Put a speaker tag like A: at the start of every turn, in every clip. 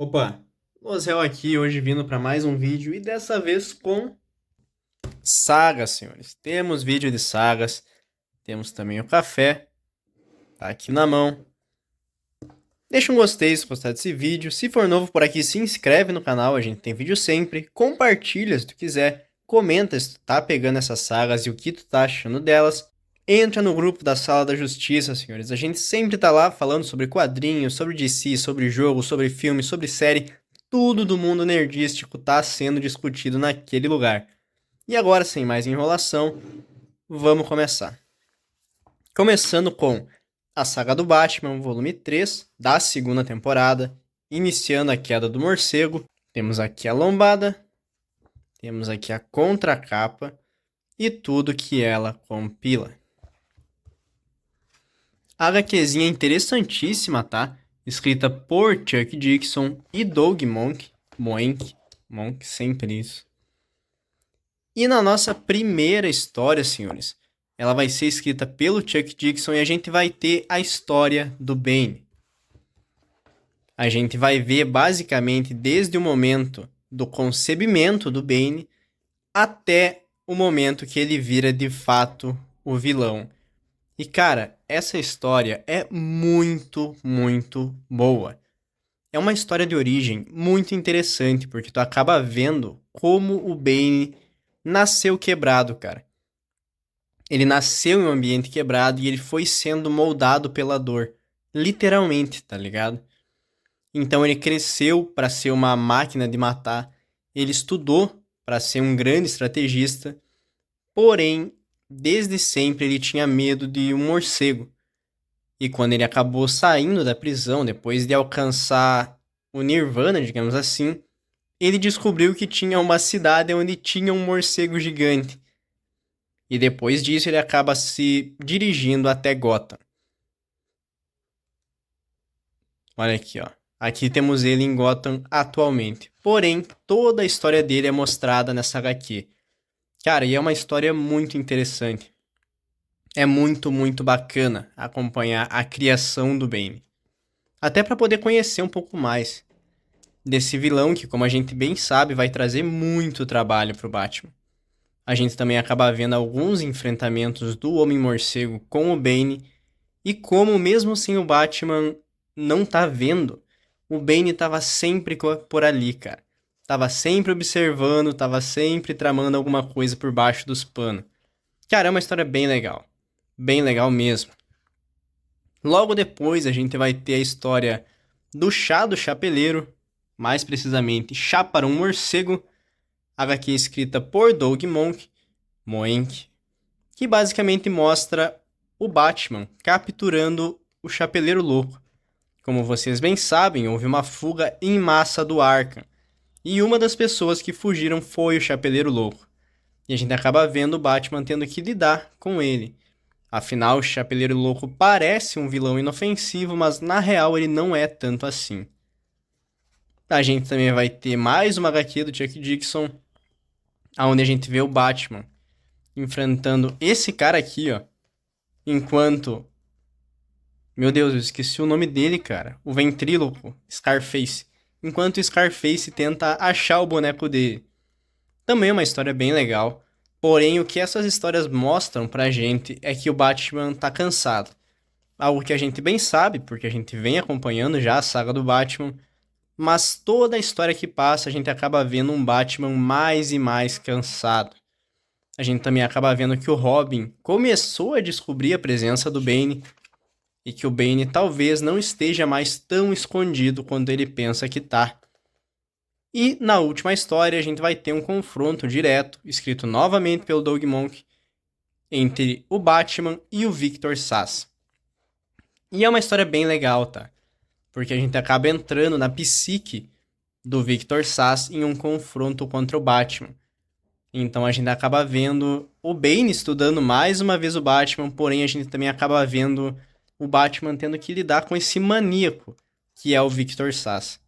A: Opa, Lozel aqui hoje vindo para mais um vídeo e dessa vez com sagas, senhores. Temos vídeo de sagas, temos também o café, tá aqui na mão. Deixa um gostei se gostar desse vídeo. Se for novo por aqui, se inscreve no canal, a gente tem vídeo sempre. Compartilha se tu quiser, comenta se tu tá pegando essas sagas e o que tu tá achando delas. Entra no grupo da Sala da Justiça, senhores. A gente sempre tá lá falando sobre quadrinhos, sobre DC, sobre jogo, sobre filme, sobre série. Tudo do mundo nerdístico tá sendo discutido naquele lugar. E agora, sem mais enrolação, vamos começar. Começando com a saga do Batman, volume 3, da segunda temporada, iniciando a queda do morcego. Temos aqui a lombada, temos aqui a contracapa e tudo que ela compila. A HQzinha é interessantíssima, tá? Escrita por Chuck Dixon e Doug Moench. Monk, sempre isso. E na nossa primeira história, senhores, ela vai ser escrita pelo Chuck Dixon e a gente vai ter a história do Bane. A gente vai ver basicamente desde o momento do concebimento do Bane até o momento que ele vira de fato o vilão. E cara, essa história é muito, muito boa. É uma história de origem muito interessante, porque tu acaba vendo como o Bane nasceu quebrado, cara. Ele nasceu em um ambiente quebrado e ele foi sendo moldado pela dor. Literalmente, tá ligado? Então ele cresceu para ser uma máquina de matar. Ele estudou para ser um grande estrategista. Porém, desde sempre ele tinha medo de um morcego. E quando ele acabou saindo da prisão, depois de alcançar o Nirvana, digamos assim, ele descobriu que tinha uma cidade onde tinha um morcego gigante. E depois disso ele acaba se dirigindo até Gotham. Olha aqui, ó. Aqui temos ele em Gotham atualmente. Porém, toda a história dele é mostrada nessa HQ. Cara, e é uma história muito interessante. É muito, muito bacana acompanhar a criação do Bane. Até para poder conhecer um pouco mais desse vilão que, como a gente bem sabe, vai trazer muito trabalho pro Batman. A gente também acaba vendo alguns enfrentamentos do Homem-Morcego com o Bane e como, mesmo sem o Batman não tá vendo, o Bane tava sempre por ali, cara. Tava sempre observando, tava sempre tramando alguma coisa por baixo dos panos. Cara, é uma história bem legal. Bem legal mesmo. Logo depois a gente vai ter a história do Chá do Chapeleiro, mais precisamente Chaparão Morcego, HQ escrita por Doug Moench, que basicamente mostra o Batman capturando o Chapeleiro Louco. Como vocês bem sabem, houve uma fuga em massa do Arkham, e uma das pessoas que fugiram foi o Chapeleiro Louco. E a gente acaba vendo o Batman tendo que lidar com ele. Afinal, o Chapeleiro Louco parece um vilão inofensivo, mas na real ele não é tanto assim. A gente também vai ter mais uma HQ do Chuck Dixon, onde a gente vê o Batman enfrentando esse cara aqui, ó. Enquanto... Meu Deus, eu esqueci o nome dele, cara. O ventríloco, Scarface. Enquanto o Scarface tenta achar o boneco dele. Também é uma história bem legal. Porém, o que essas histórias mostram pra gente é que o Batman tá cansado. Algo que a gente bem sabe, porque a gente vem acompanhando já a saga do Batman. Mas toda a história que passa, a gente acaba vendo um Batman mais e mais cansado. A gente também acaba vendo que o Robin começou a descobrir a presença do Bane e que o Bane talvez não esteja mais tão escondido quanto ele pensa que tá. E na última história a gente vai ter um confronto direto, escrito novamente pelo Doug Moench, entre o Batman e o Victor Sass. E é uma história bem legal, tá? Porque a gente acaba entrando na psique do Victor Sass em um confronto contra o Batman. Então a gente acaba vendo o Bane estudando mais uma vez o Batman, porém a gente também acaba vendo o Batman tendo que lidar com esse maníaco que é o Victor Sass.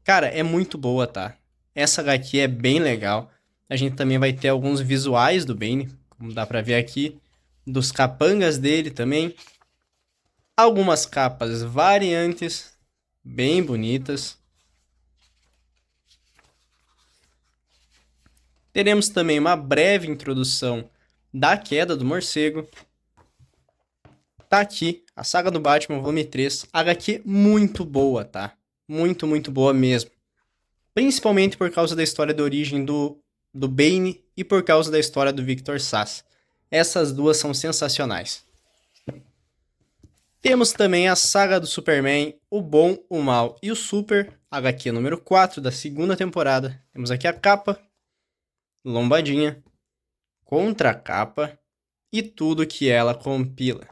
A: Cara, é muito boa, tá? Essa HQ é bem legal. A gente também vai ter alguns visuais do Bane, como dá pra ver aqui, dos capangas dele também. Algumas capas variantes, bem bonitas. Teremos também uma breve introdução da queda do morcego. Tá aqui, a Saga do Batman, volume 3. HQ muito boa, tá? Muito, muito boa mesmo. Principalmente por causa da história de origem do Bane e por causa da história do Victor Sass. Essas duas são sensacionais. Temos também a Saga do Superman, o Bom, o Mal e o Super, HQ número 4 da segunda temporada. Temos aqui a capa, lombadinha, contracapa e tudo que ela compila.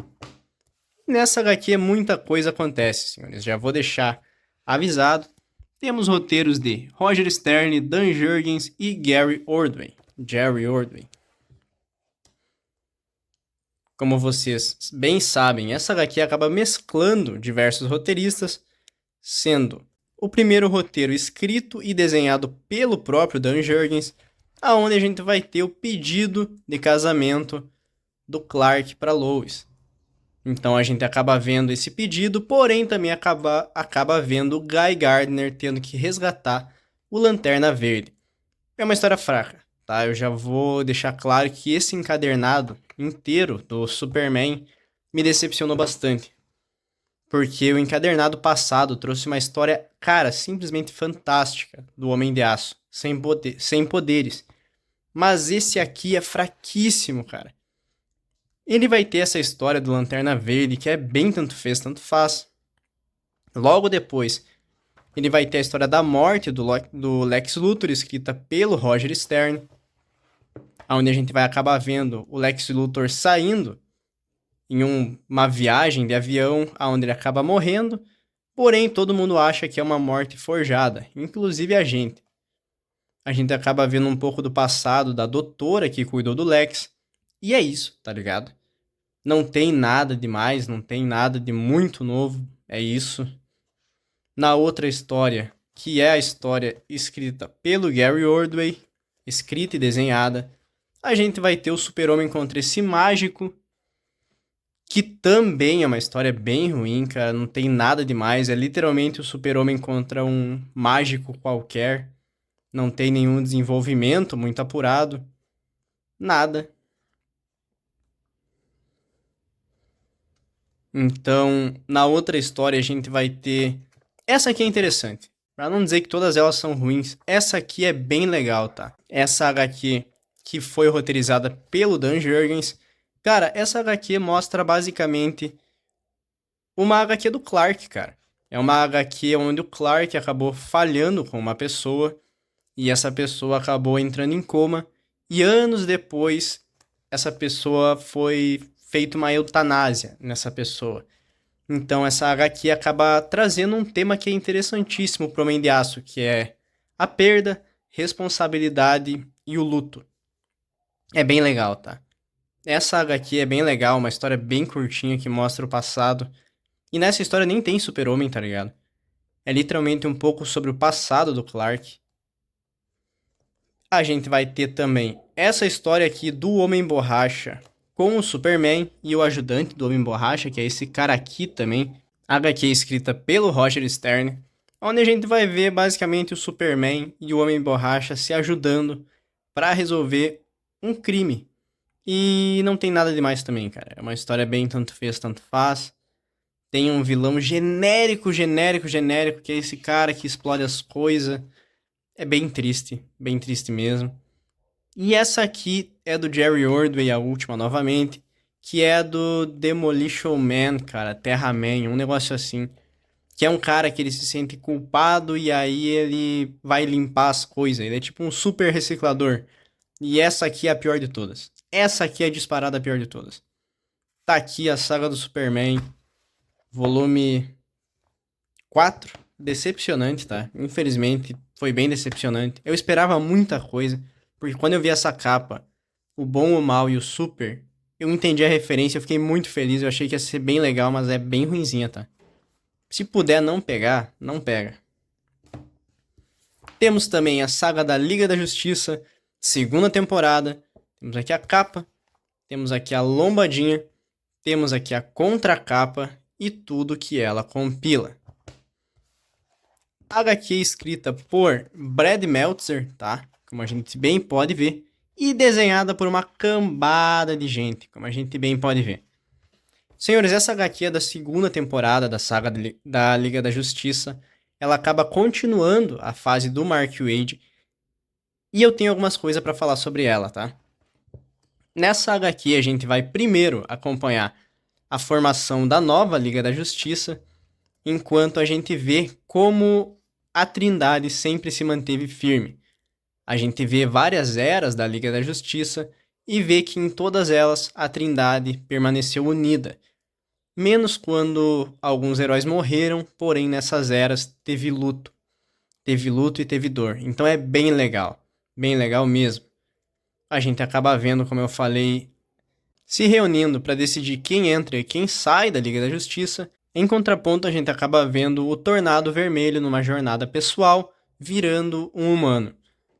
A: Nessa HQ muita coisa acontece, senhores. Já vou deixar avisado. Temos roteiros de Roger Stern, Dan Jurgens e Jerry Ordway. Como vocês bem sabem, essa HQ acaba mesclando diversos roteiristas, sendo o primeiro roteiro escrito e desenhado pelo próprio Dan Jurgens, aonde a gente vai ter o pedido de casamento do Clark para Lois. Então a gente acaba vendo esse pedido, porém também acaba vendo o Guy Gardner tendo que resgatar o Lanterna Verde. É uma história fraca, tá? Eu já vou deixar claro que esse encadernado inteiro do Superman me decepcionou bastante. Porque o encadernado passado trouxe uma história, cara, simplesmente fantástica do Homem de Aço, sem poderes. Mas esse aqui é fraquíssimo, cara. Ele vai ter essa história do Lanterna Verde, que é bem tanto fez, tanto faz. Logo depois, ele vai ter a história da morte do Lex Luthor, escrita pelo Roger Stern, onde a gente vai acabar vendo o Lex Luthor saindo em uma viagem de avião, onde ele acaba morrendo, porém todo mundo acha que é uma morte forjada, inclusive a gente. A gente acaba vendo um pouco do passado da doutora que cuidou do Lex, e é isso, tá ligado? Não tem nada demais, não tem nada de muito novo, é isso. Na outra história, que é a história escrita pelo Gary Ordway, escrita e desenhada, a gente vai ter o Super-Homem contra esse mágico, que também é uma história bem ruim, cara, não tem nada demais, é literalmente o Super-Homem contra um mágico qualquer, não tem nenhum desenvolvimento muito apurado, nada. Então, na outra história a gente vai ter... Essa aqui é interessante, pra não dizer que todas elas são ruins, essa aqui é bem legal, tá? Essa HQ que foi roteirizada pelo Dan Jurgens. Cara, essa HQ mostra basicamente uma HQ do Clark, cara. É uma HQ onde o Clark acabou falhando com uma pessoa e essa pessoa acabou entrando em coma e anos depois essa pessoa foi feita uma eutanásia nessa pessoa. Então essa HQ acaba trazendo um tema que é interessantíssimo para o Homem de Aço, que é a perda, responsabilidade e o luto. É bem legal, tá? Essa HQ é bem legal, uma história bem curtinha que mostra o passado. E nessa história nem tem Super-Homem, tá ligado? É literalmente um pouco sobre o passado do Clark. A gente vai ter também essa história aqui do Homem Borracha com o Superman e o ajudante do Homem Borracha, que é esse cara aqui também. HQ escrita pelo Roger Stern, onde a gente vai ver basicamente o Superman e o Homem Borracha se ajudando para resolver um crime. E não tem nada demais também, cara. É uma história bem tanto fez, tanto faz. Tem um vilão genérico, que é esse cara que explode as coisas. É bem triste mesmo. E essa aqui é do Jerry Ordway, a última novamente, que é do Demolition Man, cara, Terra Man, um negócio assim. Que é um cara que ele se sente culpado e aí ele vai limpar as coisas. Ele é tipo um super reciclador. E essa aqui é a pior de todas. Essa aqui é a disparada pior de todas. Tá aqui a Saga do Superman, volume 4. Decepcionante, tá? Infelizmente, foi bem decepcionante. Eu esperava muita coisa, porque quando eu vi essa capa, o Bom, o Mal e o Super, eu entendi a referência, eu fiquei muito feliz, eu achei que ia ser bem legal, mas é bem ruinzinha, tá? Se puder não pegar, não pega. Temos também a Saga da Liga da Justiça, segunda temporada. Temos aqui a capa, temos aqui a lombadinha, temos aqui a contracapa e tudo que ela compila. HQ escrita por Brad Meltzer, tá? como a gente bem pode ver, e desenhada por uma cambada de gente, como a gente bem pode ver. Senhores, essa HQ é da segunda temporada da saga da Liga da Justiça. Ela acaba continuando a fase do Mark Waid. E eu tenho algumas coisas para falar sobre ela, tá? Nessa HQ a gente vai primeiro acompanhar a formação da nova Liga da Justiça, enquanto a gente vê como a Trindade sempre se manteve firme. A gente vê várias eras da Liga da Justiça e vê que em todas elas a Trindade permaneceu unida. Menos quando alguns heróis morreram, porém nessas eras teve luto. Teve luto e teve dor. Então é bem legal mesmo. A gente acaba vendo, como eu falei, se reunindo para decidir quem entra e quem sai da Liga da Justiça. Em contraponto, a gente acaba vendo o Tornado Vermelho numa jornada pessoal, virando um humano.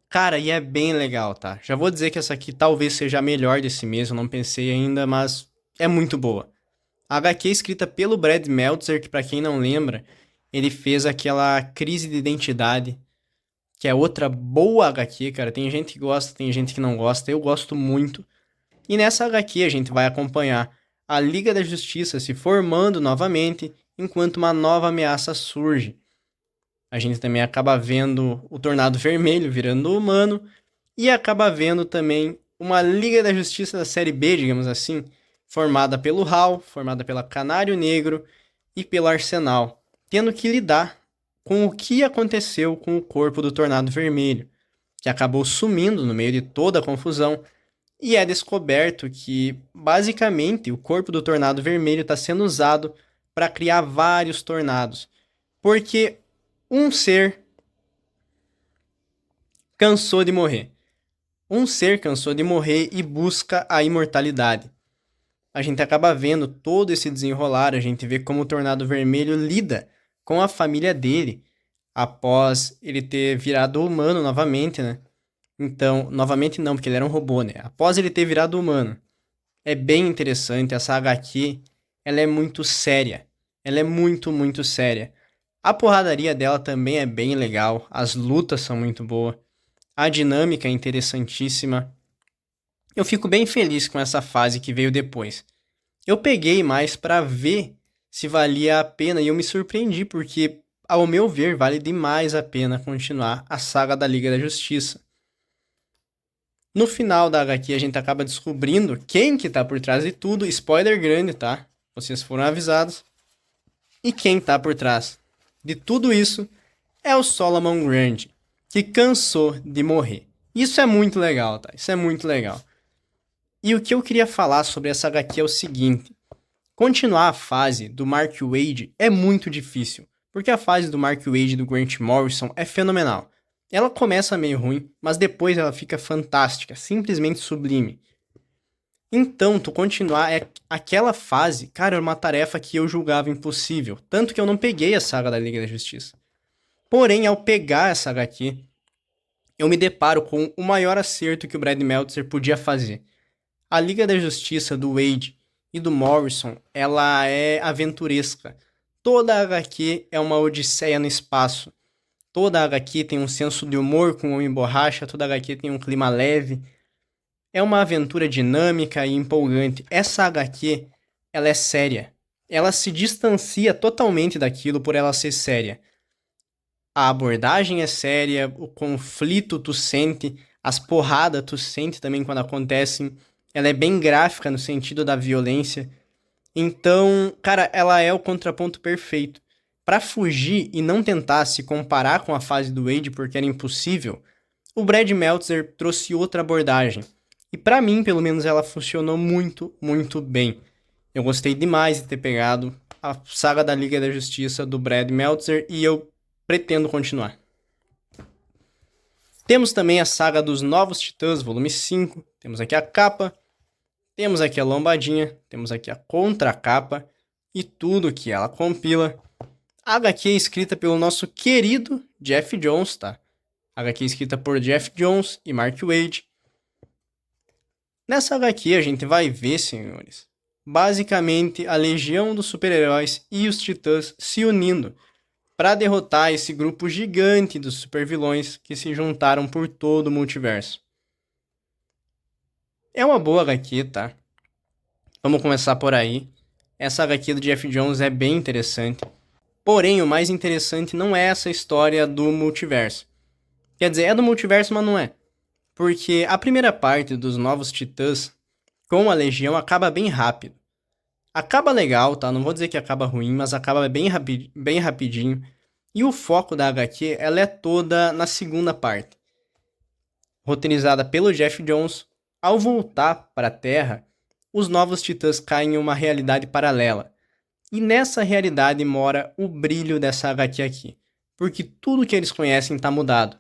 A: Cara, e é bem legal, tá? Já vou dizer que essa aqui talvez seja a melhor desse mês, eu não pensei ainda, mas é muito boa. A HQ é escrita pelo Brad Meltzer, que pra quem não lembra, ele fez aquela Crise de Identidade, que é outra boa HQ, cara. Tem gente que gosta, tem gente que não gosta, eu gosto muito. E nessa HQ a gente vai acompanhar a Liga da Justiça se formando novamente, enquanto uma nova ameaça surge. A gente também acaba vendo o Tornado Vermelho virando humano, e acaba vendo também uma Liga da Justiça da série B, digamos assim, formada pelo HAL, formada pela Canário Negro e pelo Arsenal, tendo que lidar com o que aconteceu com o corpo do Tornado Vermelho, que acabou sumindo no meio de toda a confusão, e é descoberto que, basicamente, o corpo do Tornado Vermelho está sendo usado para criar vários tornados, porque um ser cansou de morrer. Um ser cansou de morrer e busca a imortalidade. A gente acaba vendo todo esse desenrolar, a gente vê como o Tornado Vermelho lida com a família dele após ele ter virado humano novamente, né? Então, novamente não, porque ele era um robô, né? Após ele ter virado humano. É bem interessante, essa HQ, ela é muito séria. Ela é muito séria. A porradaria dela também é bem legal, as lutas são muito boas, a dinâmica é interessantíssima. Eu fico bem feliz com essa fase que veio depois. Eu peguei mais pra ver se valia a pena e eu me surpreendi porque, ao meu ver, vale demais a pena continuar a saga da Liga da Justiça. No final da HQ a gente acaba descobrindo quem que tá por trás de tudo, spoiler grande, tá? Vocês foram avisados. E quem tá por trás de tudo isso é o Solomon Grundy, que cansou de morrer. Isso é muito legal, tá? Isso é muito legal. E o que eu queria falar sobre essa HQ é o seguinte: continuar a fase do Mark Waid é muito difícil, porque a fase do Mark Waid e do Grant Morrison é fenomenal. Ela começa meio ruim, mas depois ela fica fantástica, simplesmente sublime. Então, tu continuar aquela fase, cara, era uma tarefa que eu julgava impossível, tanto que eu não peguei a saga da Liga da Justiça. Porém, ao pegar essa HQ, eu me deparo com o maior acerto que o Brad Meltzer podia fazer. A Liga da Justiça do Wade e do Morrison, ela é aventuresca. Toda a HQ é uma odisseia no espaço. Toda a HQ tem um senso de humor com o Homem Borracha, toda a HQ tem um clima leve. É uma aventura dinâmica e empolgante. Essa HQ, ela é séria. Ela se distancia totalmente daquilo por ela ser séria. A abordagem é séria, o conflito tu sente, as porradas tu sente também quando acontecem. Ela é bem gráfica no sentido da violência. Então, cara, ela é o contraponto perfeito. Pra fugir e não tentar se comparar com a fase do Wade, porque era impossível, o Brad Meltzer trouxe outra abordagem. E pra mim, pelo menos, ela funcionou muito bem. Eu gostei demais de ter pegado a saga da Liga da Justiça do Brad Meltzer e eu pretendo continuar. Temos também a saga dos Novos Titãs, volume 5. Temos aqui a capa, temos aqui a lombadinha, temos aqui a contracapa e tudo que ela compila. A HQ é escrita pelo nosso querido Jeff Jones, tá? A HQ é escrita por Jeff Jones e Mark Waid. Nessa HQ a gente vai ver, senhores, basicamente a legião dos super-heróis e os titãs se unindo para derrotar esse grupo gigante dos supervilões que se juntaram por todo o multiverso. É uma boa HQ, tá? Vamos começar por aí. Essa HQ do Geoff Johns é bem interessante. Porém, o mais interessante não é essa história do multiverso. Quer dizer, é do multiverso, mas não é. Porque a primeira parte dos Novos Titãs com a Legião acaba bem rápido. Acaba legal, tá? Não vou dizer que acaba ruim, mas acaba bem rapidinho. E o foco da HQ, ela é toda na segunda parte. Roteirizada pelo Geoff Johns, ao voltar para a Terra, os Novos Titãs caem em uma realidade paralela. E nessa realidade mora o brilho dessa HQ aqui. Porque tudo que eles conhecem tá mudado.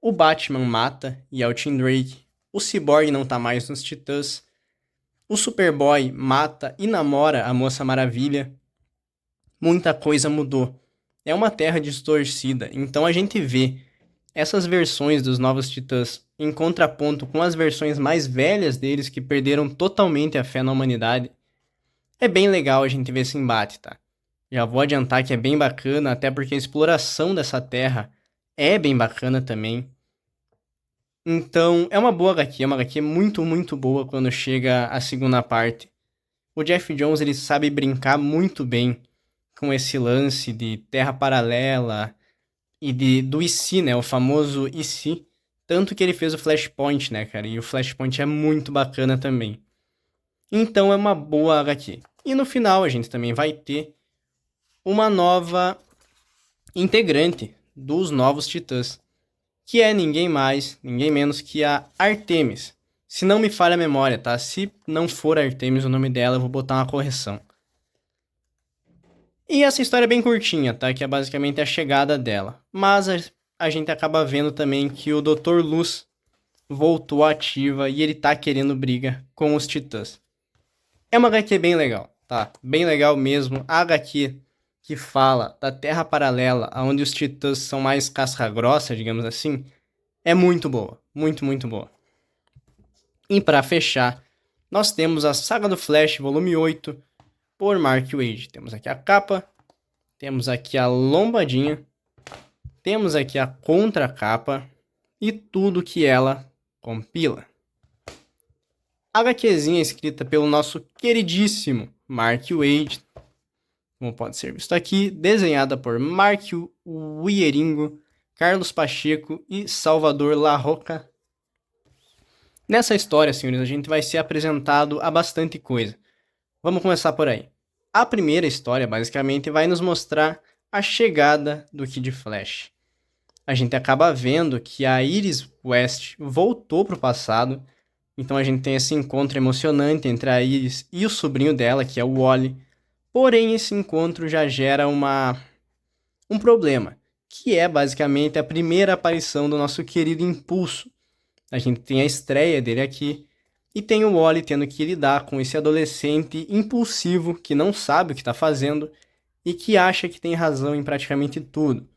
A: O Batman mata e é o Tim Drake. O Cyborg não tá mais nos Titãs. O Superboy mata e namora a Moça Maravilha. Muita coisa mudou. É uma terra distorcida, então a gente vê essas versões dos Novos Titãs em contraponto com as versões mais velhas deles que perderam totalmente a fé na humanidade. É bem legal a gente ver esse embate, tá? Já vou adiantar que é bem bacana, até porque a exploração dessa terra é bem bacana também. Então, é uma boa HQ, é uma HQ muito, muito boa quando chega a segunda parte. O Geoff Johns, ele sabe brincar muito bem com esse lance de terra paralela e do e se, né? O famoso e se. Tanto que ele fez o Flashpoint, né, cara? E o Flashpoint é muito bacana também. Então é uma boa HQ. E no final a gente também vai ter uma nova integrante dos Novos Titãs, que é ninguém mais, ninguém menos que a Artemis. Se não me falha a memória, tá? Se não for Artemis o nome dela, eu vou botar uma correção. E essa história é bem curtinha, tá? Que é basicamente a chegada dela. Mas a gente acaba vendo também que o Dr. Luz voltou ativa e ele tá querendo briga com os Titãs. É uma HQ bem legal, tá? Bem legal mesmo. A HQ que fala da Terra Paralela, onde os Titãs são mais casca-grossa, digamos assim, é muito boa. Muito, muito boa. E para fechar, nós temos a Saga do Flash, volume 8, por Mark Waid. Temos aqui a capa, temos aqui a lombadinha, temos aqui a contracapa e tudo que ela compila. A HQzinha escrita pelo nosso queridíssimo Mark Waid, como pode ser visto aqui, desenhada por Mark Wieringo, Carlos Pacheco e Salvador Larroca. Nessa história, senhores, a gente vai ser apresentado a bastante coisa. Vamos começar por aí. A primeira história, basicamente, vai nos mostrar a chegada do Kid Flash. A gente acaba vendo que a Iris West voltou para o passado, então a gente tem esse encontro emocionante entre a Iris e o sobrinho dela, que é o Wally. Porém, esse encontro já gera um problema, que é basicamente a primeira aparição do nosso querido Impulso. A gente tem a estreia dele aqui, e tem o Wally tendo que lidar com esse adolescente impulsivo que não sabe o que está fazendo e que acha que tem razão em praticamente tudo.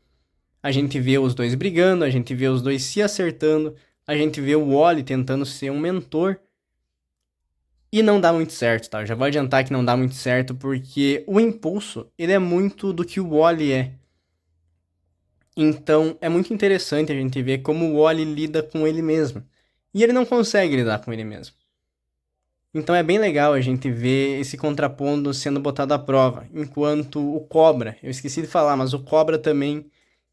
A: A gente vê os dois brigando, a gente vê os dois se acertando, a gente vê o Wally tentando ser um mentor e não dá muito certo, tá? Eu já vou adiantar que não dá muito certo porque o Impulso, ele é muito do que o Wally é. Então é muito interessante a gente ver como o Wally lida com ele mesmo. E ele não consegue lidar com ele mesmo. Então é bem legal a gente ver esse contrapondo sendo botado à prova. Enquanto o Cobra, eu esqueci de falar, mas o Cobra também,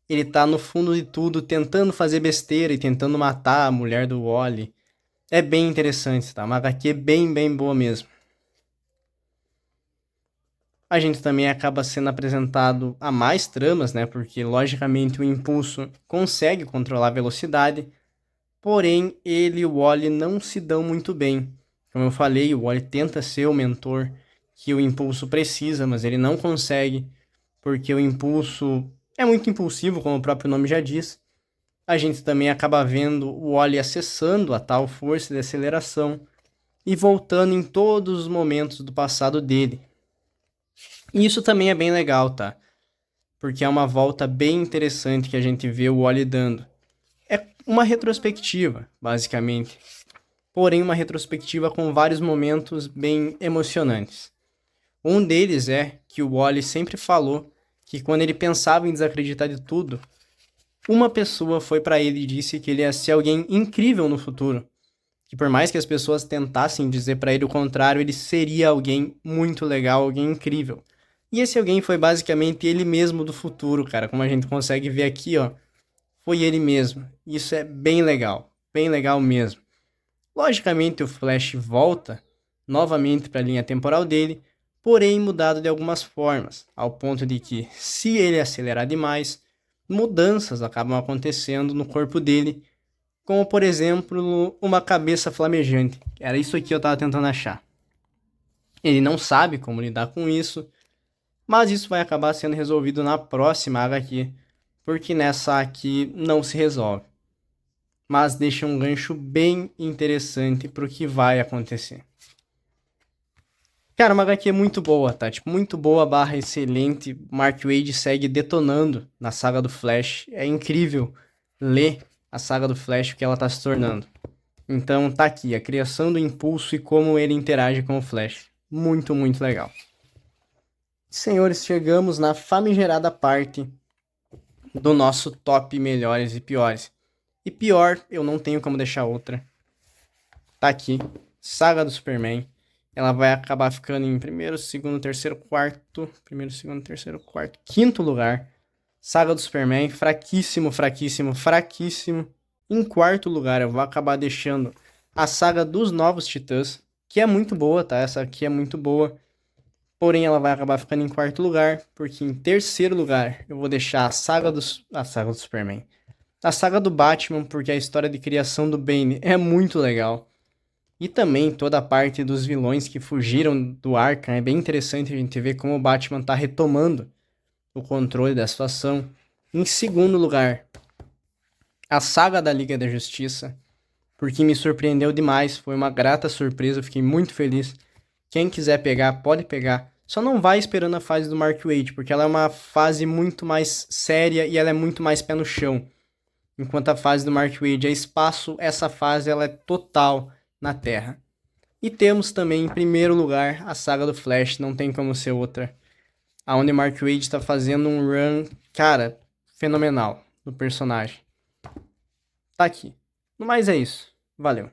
A: ele tá no fundo de tudo tentando fazer besteira e tentando matar a mulher do Wally. É bem interessante, tá? Uma HQ bem, bem boa mesmo. A gente também acaba sendo apresentado a mais tramas, né? Porque, logicamente, o Impulso consegue controlar a velocidade, porém, ele e o Wally não se dão muito bem. Como eu falei, o Wally tenta ser o mentor que o Impulso precisa, mas ele não consegue, porque o Impulso é muito impulsivo, como o próprio nome já diz. A gente também acaba vendo o Wally acessando a tal força de aceleração e voltando em todos os momentos do passado dele. E isso também é bem legal, tá? Porque é uma volta bem interessante que a gente vê o Wally dando. É uma retrospectiva, basicamente. Porém, uma retrospectiva com vários momentos bem emocionantes. Um deles é que o Wally sempre falou que quando ele pensava em desacreditar de tudo, uma pessoa foi pra ele e disse que ele ia ser alguém incrível no futuro. Que por mais que as pessoas tentassem dizer pra ele o contrário, ele seria alguém muito legal, alguém incrível. E esse alguém foi basicamente ele mesmo do futuro, cara, como a gente consegue ver aqui, ó. Foi ele mesmo. Isso é bem legal mesmo. Logicamente, o Flash volta novamente para a linha temporal dele, porém mudado de algumas formas, ao ponto de que, se ele acelerar demais, mudanças acabam acontecendo no corpo dele, como por exemplo, uma cabeça flamejante. Era isso aqui que eu estava tentando achar. Ele não sabe como lidar com isso, mas isso vai acabar sendo resolvido na próxima HQ, porque nessa aqui não se resolve. Mas deixa um gancho bem interessante pro que vai acontecer. Cara, uma HQ muito boa, tá? Tipo, muito boa barra excelente. Mark Waid segue detonando na saga do Flash. É incrível ler a saga do Flash, o que ela tá se tornando. Então tá aqui, a criação do Impulso e como ele interage com o Flash. Muito, muito legal. Senhores, chegamos na famigerada parte do nosso top melhores e piores. E pior, eu não tenho como deixar outra. Tá aqui, Saga do Superman. Ela vai acabar ficando em primeiro, segundo, terceiro, quarto. Primeiro, segundo, terceiro, quarto, quinto lugar. Saga do Superman, fraquíssimo, fraquíssimo, fraquíssimo. Em quarto lugar, eu vou acabar deixando a Saga dos Novos Titãs, que é muito boa, tá? Essa aqui é muito boa. Porém, ela vai acabar ficando em quarto lugar, porque em terceiro lugar eu vou deixar a Saga do Superman. A saga do Batman, porque a história de criação do Bane é muito legal. E também toda a parte dos vilões que fugiram do Arkham. É bem interessante a gente ver como o Batman tá retomando o controle da situação. Em segundo lugar, a saga da Liga da Justiça, porque me surpreendeu demais. Foi uma grata surpresa, fiquei muito feliz. Quem quiser pegar, pode pegar. Só não vai esperando a fase do Mark Waid, porque ela é uma fase muito mais séria e ela é muito mais pé no chão. Enquanto a fase do Mark Waid é espaço, essa fase ela é total na Terra. E temos também em primeiro lugar a saga do Flash, não tem como ser outra. Aonde o Mark Waid está fazendo um run, cara, fenomenal no personagem. Tá aqui. No mais é isso. Valeu.